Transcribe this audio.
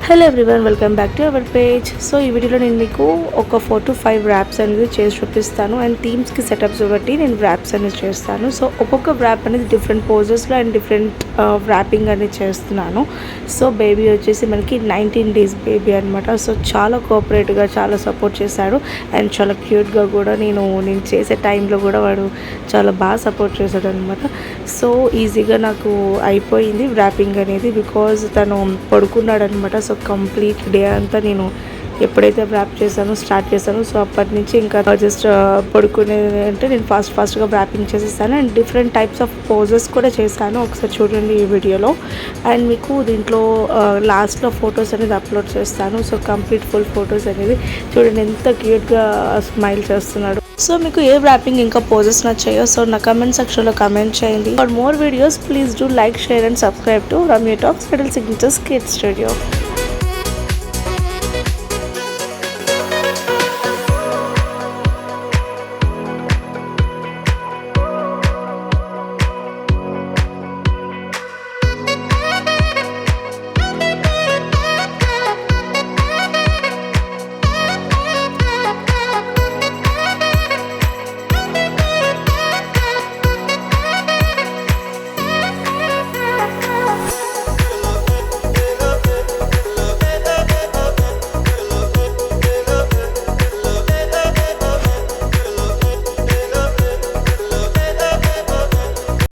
Hello everyone, welcome back to our page. So ఈ వీడియోలో నేను మీకు ఒక 4 to 5 ర్యాప్స్ అనేది చేసి చూపిస్తాను. అండ్ థీమ్స్కి సెటప్స్ బట్టి నేను ర్యాప్స్ అనేది చేస్తాను. సో ఒక్కొక్క ర్యాప్ అనేది డిఫరెంట్ పోజెస్లో అండ్ డిఫరెంట్ ర్యాపింగ్ అనేది చేస్తున్నాను. సో బేబీ వచ్చేసి మనకి 19 days బేబీ అనమాట. సో చాలా కోఆపరేట్గా, చాలా సపోర్ట్ చేశాడు. అండ్ చాలా క్యూట్గా కూడా నేను చేసే టైంలో కూడా వాడు చాలా బాగా సపోర్ట్ చేశాడు అనమాట. సో ఈజీగా నాకు అయిపోయింది ర్యాపింగ్ అనేది, బికాజ్ తను పడుకున్నాడు అనమాట. సో కంప్లీట్ డే అంతా నేను ఎప్పుడైతే ర్యాప్ స్టార్ట్ చేశాను, సో అప్పటి నుంచి ఇంకా జస్ట్ పడుకునేది అంటే నేను ఫాస్ట్గా ర్యాపింగ్ చేసేసాను. And different types of poses కూడా చేశాను. ఒకసారి చూడండి ఈ వీడియోలో. అండ్ మీకు దీంట్లో లాస్ట్లో ఫొటోస్ అనేది అప్లోడ్ చేస్తాను. సో కంప్లీట్ ఫుల్ ఫొటోస్ అనేది చూడండి, ఎంత క్యూట్గా స్మైల్ చేస్తున్నాడు. సో మీకు ఏ ర్యాపింగ్ ఇంకా పోజెస్ నచ్చాయో సో నా కమెంట్ సెక్షన్లో కమెంట్ చేయండి. For more videos please do like, share and subscribe to Ramya talks little signatures kids studio.